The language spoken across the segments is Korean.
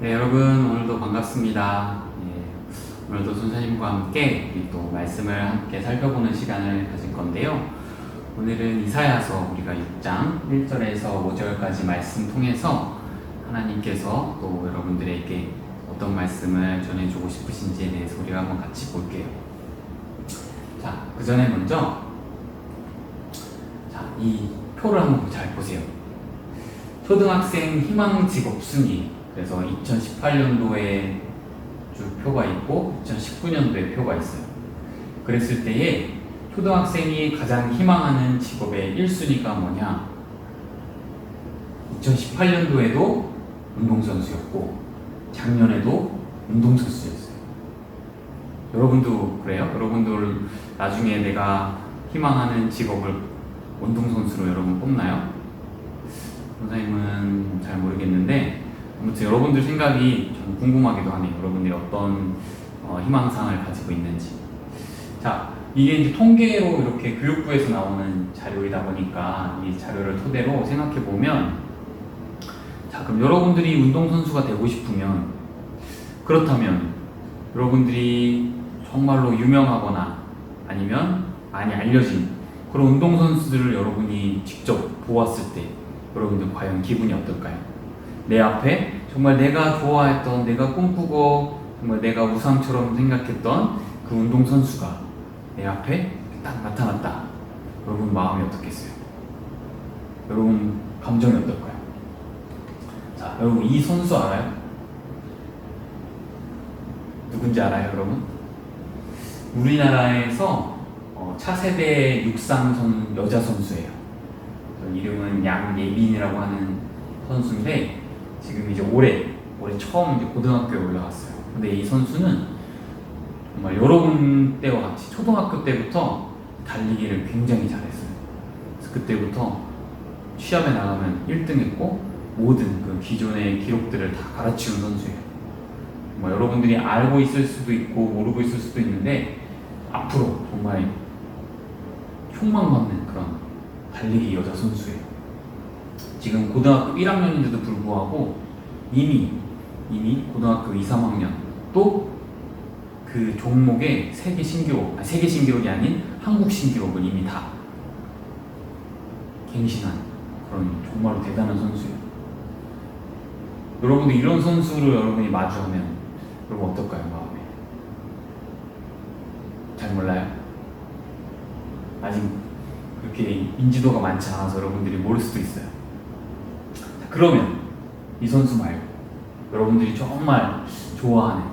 네, 여러분 오늘도 반갑습니다. 오늘도 선생님과 함께 우리 또 말씀을 함께 살펴보는 시간을 가질 건데요. 오늘은 이사야서 우리가 6장 1절에서 5절까지 말씀 통해서 하나님께서 또 여러분들에게 어떤 말씀을 전해주고 싶으신지에 대해서 우리가 한번 같이 볼게요. 자, 그 전에 먼저 이 표를 한번 잘 보세요. 초등학생 희망 직업 순위. 그래서 2018년도에 쭉 표가 있고 2019년도에 표가 있어요. 그랬을 때에 초등학생이 가장 희망하는 직업의 1순위가 뭐냐? 2018년도에도 운동선수였고 작년에도 운동선수였어요. 여러분도 그래요? 여러분들 나중에 내가 희망하는 직업을 운동선수로 여러분 뽑나요? 선생님은 잘 모르겠는데 아무튼 여러분들 생각이 좀 궁금하기도 하네요. 여러분들이 어떤 희망사항을 가지고 있는지. 자, 이게 이제 통계로 이렇게 교육부에서 나오는 자료이다 보니까 이 자료를 토대로 생각해 보면, 자, 그럼 여러분들이 운동선수가 되고 싶으면, 그렇다면 여러분들이 정말로 유명하거나 아니면 많이 알려진 그런 운동선수들을 여러분이 직접 보았을 때 여러분들 과연 기분이 어떨까요? 내 앞에 정말 내가 좋아했던, 내가 꿈꾸고 정말 내가 우상처럼 생각했던 그 운동선수가 내 앞에 딱 나타났다. 여러분 마음이 어떻겠어요? 여러분 감정이 어떨까요? 자, 여러분 이 선수 알아요? 누군지 알아요, 여러분? 우리나라에서 차세대 육상 여자 선수예요. 이름은 양예빈이라고 하는 선수인데 지금 이제 올해 처음 이제 고등학교에 올라갔어요. 근데 이 선수는 정말 여러분 때와 같이 초등학교 때부터 달리기를 굉장히 잘했어요. 그래서 그때부터 시합에 나가면 1등했고 모든 그 기존의 기록들을 다 갈아치운 선수예요. 정말 여러분들이 알고 있을 수도 있고 모르고 있을 수도 있는데 앞으로 정말 촉망받는 그런 달리기 여자 선수예요. 지금 고등학교 1학년인데도 불구하고 이미 고등학교 2, 3학년 또 그 종목의 세계 신기록이 아닌 한국 신기록을 이미 다 갱신한 그런 정말로 대단한 선수예요. 여러분들 이런 선수를 여러분이 마주하면 여러분 어떨까요, 마음에? 잘 몰라요? 아직 그렇게 인지도가 많지 않아서 여러분들이 모를 수도 있어요. 그러면 이 선수 말고 여러분들이 정말 좋아하는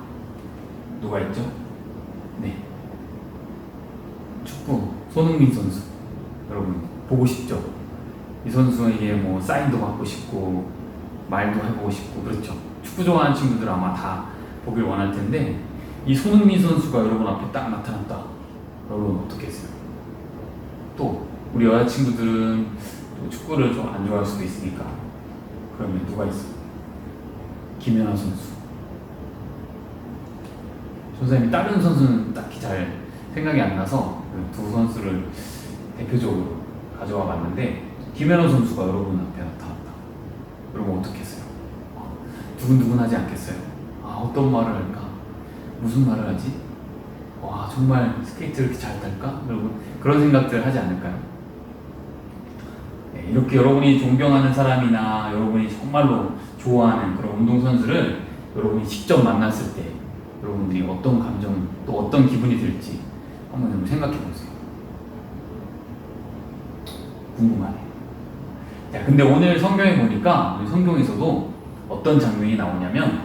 누가 있죠? 네, 축구 손흥민 선수. 여러분 보고 싶죠? 이 선수에게 뭐 사인도 받고 싶고 말도 해보고 싶고, 그렇죠? 축구 좋아하는 친구들 아마 다 보길 원할 텐데 이 손흥민 선수가 여러분 앞에 딱 나타났다. 여러분 어떻겠어요? 또 우리 여자친구들은 또 축구를 좀 안 좋아할 수도 있으니까 그러면 누가 있어? 김연아 선수. 선생님이 다른 선수는 딱히 잘 생각이 안 나서 두 선수를 대표적으로 가져와 봤는데 김연아 선수가 여러분 앞에 나타났다. 여러분 어떻겠어요? 두근두근하지 않겠어요? 어떤 말을 할까? 무슨 말을 하지? 와, 정말 스케이트를 이렇게 잘 탈까? 여러분 그런 생각들 하지 않을까요? 네, 이렇게 여러분이 존경하는 사람이나 여러분이 정말로 좋아하는 그런 운동선수를 여러분이 직접 만났을 때 여러분들이 어떤 감정 또 어떤 기분이 들지 한번 생각해 보세요. 궁금하네요. 자, 근데 오늘 성경에 보니까 우리 성경에서도 어떤 장면이 나오냐면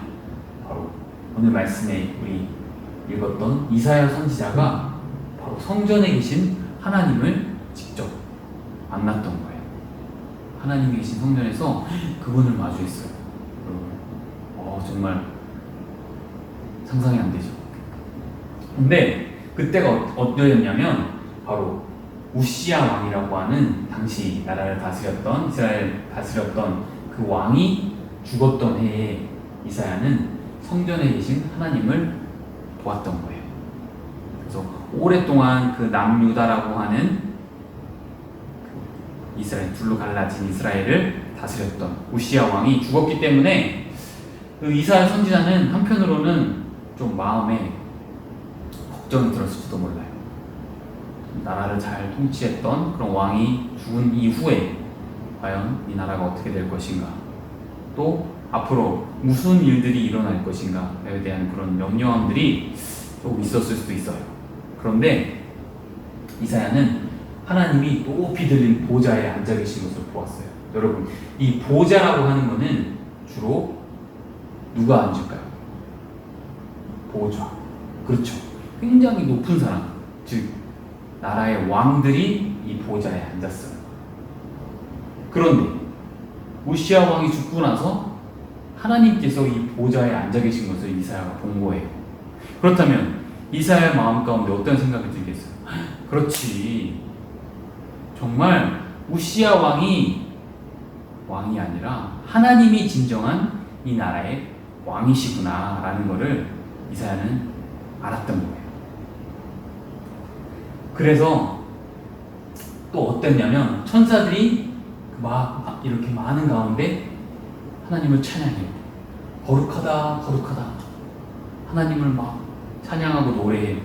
바로 오늘 말씀에 우리 읽었던 이사야 선지자가 바로 성전에 계신 하나님을 직접 만났던 거예요. 하나님이 계신 성전에서 그분을 마주했어요. 정말 상상이 안 되죠. 근데 그때가 어떠했냐면 바로 우시야 왕이라고 하는 당시 나라를 다스렸던 이스라엘 다스렸던 그 왕이 죽었던 해에 이사야는 성전에 계신 하나님을 보았던 거예요. 그래서 오랫동안 그 남유다라고 하는 이스라엘 둘로 갈라진 이스라엘을 다스렸던 우시야 왕이 죽었기 때문에 그 이사야 선지자는 한편으로는 좀 마음에 걱정이 들었을지도 몰라요. 나라를 잘 통치했던 그런 왕이 죽은 이후에 과연 이 나라가 어떻게 될 것인가, 또 앞으로 무슨 일들이 일어날 것인가에 대한 그런 염려함들이 조금 있었을 수도 있어요. 그런데 이사야는 하나님이 높이 들린 보좌에 앉아 계신 것을 보았어요. 여러분, 이 보좌라고 하는 것은 주로 누가 앉을까요? 보좌. 그렇죠. 굉장히 높은 사람, 즉 나라의 왕들이 이 보좌에 앉았어요. 그런데 우시야 왕이 죽고 나서 하나님께서 이 보좌에 앉아 계신 것을 이사야가 본 거예요. 그렇다면 이사야의 마음 가운데 어떤 생각이 들겠어요? 그렇지, 정말 우시야 왕이 아니라 하나님이 진정한 이 나라의 왕이시구나 라는 것을 이사야는 알았던 거예요. 그래서 또 어땠냐면 천사들이 막 이렇게 많은 가운데 하나님을 찬양해요. 거룩하다 거룩하다, 하나님을 막 찬양하고 노래해요.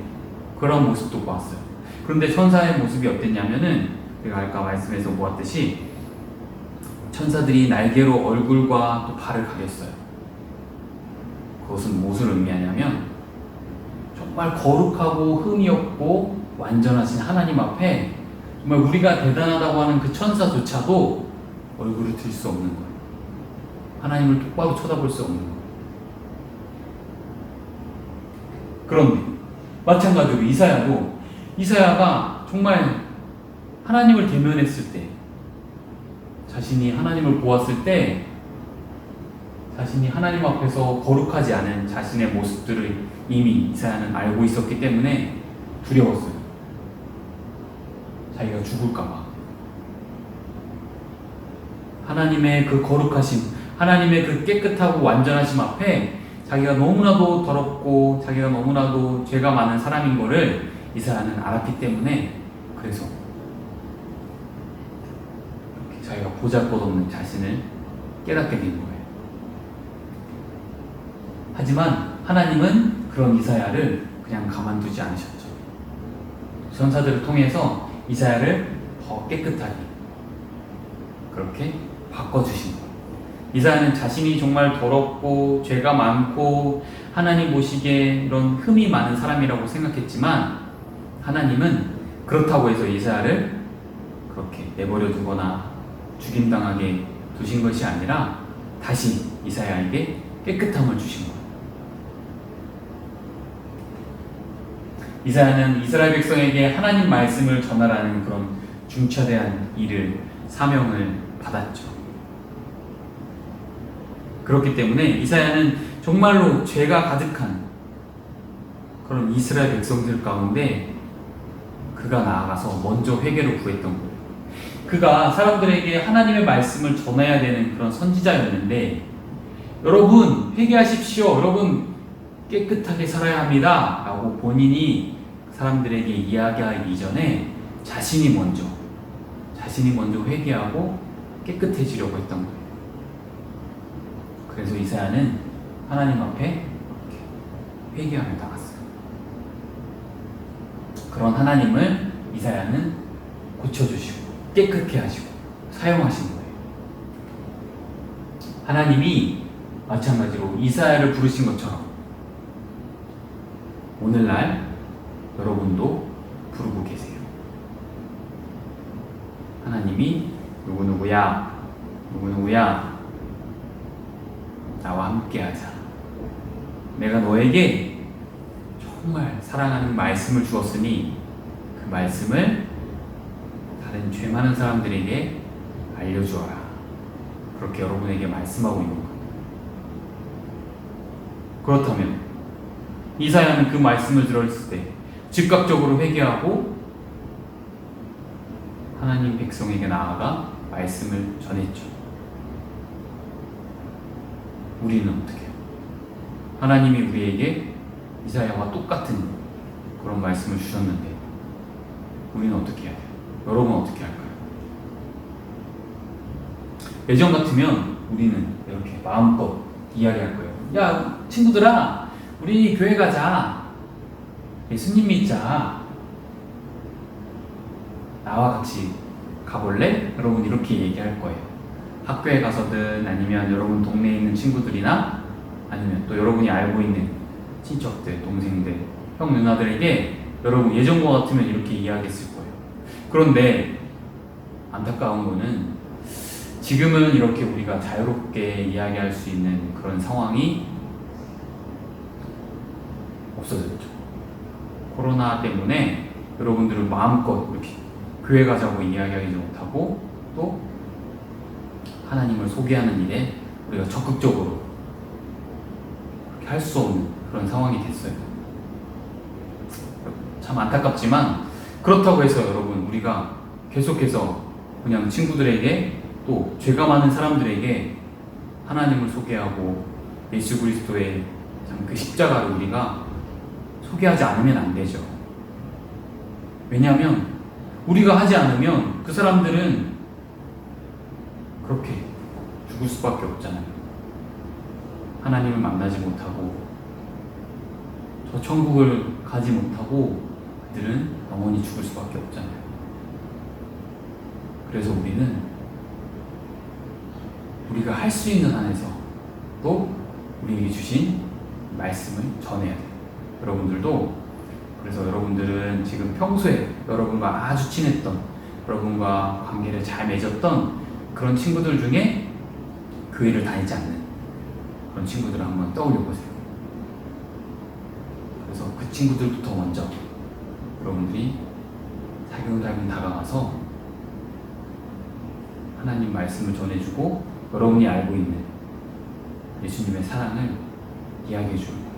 그런 모습도 보았어요. 그런데 천사의 모습이 어땠냐면은 우리가 아까 말씀에서 보았듯이 천사들이 날개로 얼굴과 또 발을 가렸어요. 그것은 무엇을 의미하냐면 정말 거룩하고 흠이 없고 완전하신 하나님 앞에 정말 우리가 대단하다고 하는 그 천사조차도 얼굴을 들 수 없는 거예요. 하나님을 똑바로 쳐다볼 수 없는 거예요. 그런데 마찬가지로 이사야가 정말 하나님을 대면했을 때, 자신이 하나님을 보았을 때 자신이 하나님 앞에서 거룩하지 않은 자신의 모습들을 이미 이사야는 알고 있었기 때문에 두려웠어요. 자기가 죽을까봐. 하나님의 그 거룩하심, 하나님의 그 깨끗하고 완전하심 앞에 자기가 너무나도 더럽고 자기가 너무나도 죄가 많은 사람인 거를 이사야는 알았기 때문에, 그래서 이렇게 자기가 보잘것없는 자신을 깨닫게 된 거예요. 하지만 하나님은 그런 이사야를 그냥 가만두지 않으셨죠. 전사들을 통해서 이사야를 더 깨끗하게 그렇게 바꿔주신 거예요. 이사야는 자신이 정말 더럽고 죄가 많고 하나님 보시기에 이런 흠이 많은 사람이라고 생각했지만, 하나님은 그렇다고 해서 이사야를 그렇게 내버려 두거나 죽임당하게 두신 것이 아니라 다시 이사야에게 깨끗함을 주신 거예요. 이사야는 이스라엘 백성에게 하나님 말씀을 전하라는 그런 중차대한 사명을 받았죠. 그렇기 때문에 이사야는 정말로 죄가 가득한 그런 이스라엘 백성들 가운데 그가 나아가서 먼저 회개를 구했던 거예요. 그가 사람들에게 하나님의 말씀을 전해야 되는 그런 선지자였는데, 여러분 회개하십시오, 여러분 깨끗하게 살아야 합니다 라고 본인이 사람들에게 이야기하기 이전에 자신이 먼저 회개하고 깨끗해지려고 했던 거예요. 그래서 이사야는 하나님 앞에 회개함을 당했어요. 그런 하나님을 이사야는 고쳐주시고 깨끗게 하시고 사용하신 거예요. 하나님이 마찬가지로 이사야를 부르신 것처럼 오늘날 여러분도 부르고 계세요. 하나님이 누구누구야 나와 함께하자. 내가 너에게 정말 사랑하는 말씀을 주었으니 그 말씀을 다른 죄 많은 사람들에게 알려주어라. 그렇게 여러분에게 말씀하고 있는 거예요. 그렇다면 이사야는 그 말씀을 들었을 때 즉각적으로 회개하고 하나님 백성에게 나아가 말씀을 전했죠. 우리는 어떻게 해요? 하나님이 우리에게 이사야와 똑같은 그런 말씀을 주셨는데 우리는 어떻게 해야 돼요? 여러분은 어떻게 할까요? 예전 같으면 우리는 이렇게 마음껏 이야기할 거예요. 야 친구들아, 우리 교회 가자, 예수님 믿자, 나와 같이 가볼래? 여러분 이렇게 얘기할 거예요. 학교에 가서든 아니면 여러분 동네에 있는 친구들이나 아니면 또 여러분이 알고 있는 친척들, 동생들, 형, 누나들에게 여러분 예전과 같으면 이렇게 이야기했을 거예요. 그런데 안타까운 거는 지금은 이렇게 우리가 자유롭게 이야기할 수 있는 그런 상황이 없어졌죠. 코로나 때문에 여러분들은 마음껏 이렇게 교회 가자고 이야기하지 못하고 또 하나님을 소개하는 일에 우리가 적극적으로 할 수 없는 그런 상황이 됐어요. 참 안타깝지만 그렇다고 해서 여러분 우리가 계속해서 그냥 친구들에게 또 죄가 많은 사람들에게 하나님을 소개하고 예수 그리스도의 참 그 십자가를 우리가 소개하지 않으면 안 되죠. 왜냐하면 우리가 하지 않으면 그 사람들은 그렇게 죽을 수밖에 없잖아요. 하나님을 만나지 못하고 저 천국을 가지 못하고 그들은 영원히 죽을 수밖에 없잖아요. 그래서 우리가 할 수 있는 한에서 또 우리에게 주신 말씀을 전해야 돼요. 여러분들도 그래서 여러분들은 지금 평소에 여러분과 아주 친했던 여러분과 관계를 잘 맺었던 그런 친구들 중에 교회를 다니지 않는 그런 친구들을 한번 떠올려 보세요. 그래서 그 친구들부터 먼저 여러분들이 살금살금 다가가서 하나님 말씀을 전해주고 여러분이 알고 있는 예수님의 사랑을 이야기해 주는 거예요.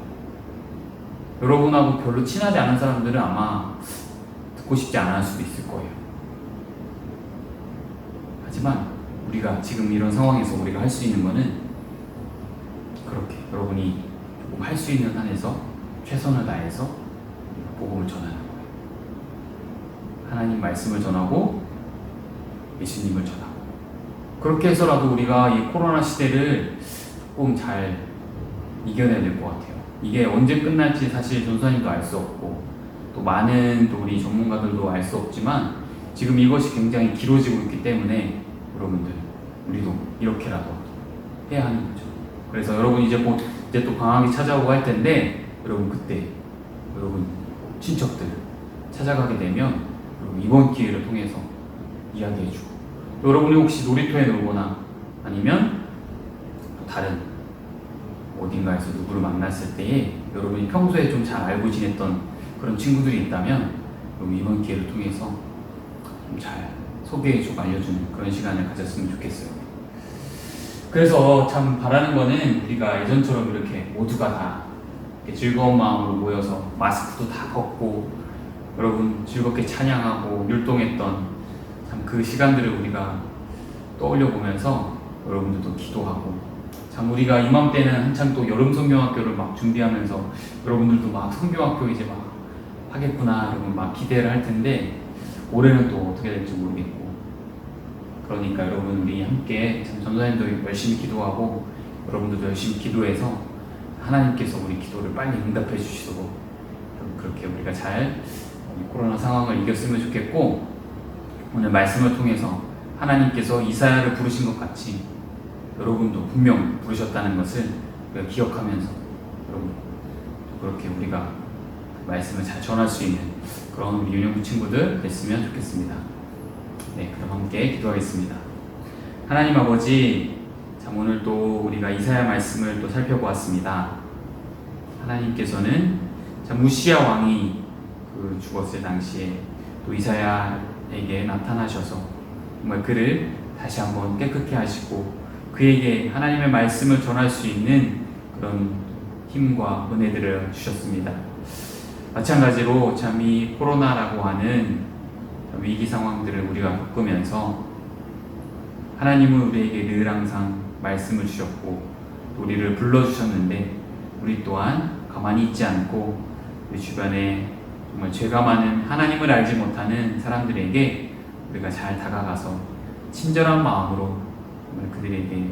여러분하고 별로 친하지 않은 사람들은 아마 듣고 싶지 않을 수도 있을 거예요. 하지만 우리가 지금 이런 상황에서 우리가 할 수 있는 거는 그렇게 여러분이 조금 할 수 있는 한에서 최선을 다해서 복음을 전하는 거예요. 하나님 말씀을 전하고 예수님을 전하고 그렇게 해서라도 우리가 이 코로나 시대를 조금 잘 이겨내야 될 것 같아요. 이게 언제 끝날지 사실 전사님도 알 수 없고 또 많은 또 우리 전문가들도 알 수 없지만 지금 이것이 굉장히 길어지고 있기 때문에 여러분들 우리도 이렇게라도 해야 하는 거죠. 그래서 여러분 이제 또 방학이 찾아오고 할 텐데 여러분 그때 여러분 친척들 찾아가게 되면 여러분 이번 기회를 통해서 이야기해주고 여러분이 혹시 놀이터에 놀거나 아니면 다른 어딘가에서 누구를 만났을 때에 여러분이 평소에 좀 잘 알고 지냈던 그런 친구들이 있다면 여러분 이번 기회를 통해서 좀 잘 소개해주고 알려주는 그런 시간을 가졌으면 좋겠어요. 그래서 참 바라는 거는 우리가 예전처럼 이렇게 모두가 다 이렇게 즐거운 마음으로 모여서 마스크도 다 벗고 여러분 즐겁게 찬양하고 율동했던 참 그 시간들을 우리가 떠올려 보면서 여러분들도 기도하고 참 우리가 이맘때는 한창 또 여름 성경학교를 막 준비하면서 여러분들도 막 성경학교 이제 막 하겠구나 여러분 막 기대를 할 텐데 올해는 또 어떻게 될지 모르겠고 그러니까 여러분 우리 함께 참 전도사님도 열심히 기도하고 여러분들도 열심히 기도해서 하나님께서 우리 기도를 빨리 응답해 주시도록 그렇게 우리가 잘 코로나 상황을 이겼으면 좋겠고 오늘 말씀을 통해서 하나님께서 이사야를 부르신 것 같이 여러분도 분명 부르셨다는 것을 우리가 기억하면서 여러분 그렇게 우리가 말씀을 잘 전할 수 있는 그런 우리 유년부 친구들 됐으면 좋겠습니다. 네, 그럼 함께 기도하겠습니다. 하나님 아버지, 참 오늘 또 우리가 이사야 말씀을 또 살펴보았습니다. 하나님께서는 참 우시야 왕이 그 죽었을 당시에 또 이사야에게 나타나셔서 정말 그를 다시 한번 깨끗게 하시고 그에게 하나님의 말씀을 전할 수 있는 그런 힘과 은혜들을 주셨습니다. 마찬가지로 참 이 코로나라고 하는 위기 상황들을 우리가 겪으면서 하나님은 우리에게 늘 항상 말씀을 주셨고 우리를 불러주셨는데 우리 또한 가만히 있지 않고 우리 주변에 정말 죄가 많은 하나님을 알지 못하는 사람들에게 우리가 잘 다가가서 친절한 마음으로 정말 그들에게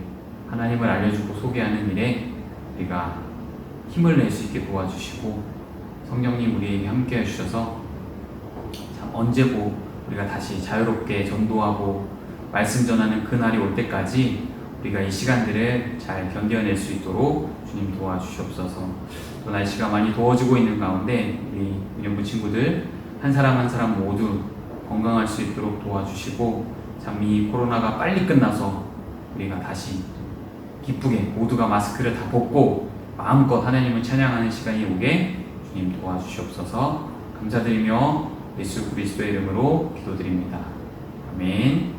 하나님을 알려주고 소개하는 일에 우리가 힘을 낼 수 있게 도와주시고 성령님 우리에게 함께 해주셔서 참 언제고 우리가 다시 자유롭게 전도하고 말씀 전하는 그날이 올 때까지 우리가 이 시간들을 잘 견뎌낼 수 있도록 주님 도와주시옵소서. 또 날씨가 많이 더워지고 있는 가운데 우리 유년부 친구들 한 사람 한 사람 모두 건강할 수 있도록 도와주시고 참 이 코로나가 빨리 끝나서 우리가 다시 기쁘게 모두가 마스크를 다 벗고 마음껏 하나님을 찬양하는 시간이 오게 주님 도와주시옵소서. 감사드리며 예수 그리스도의 이름으로 기도드립니다. 아멘.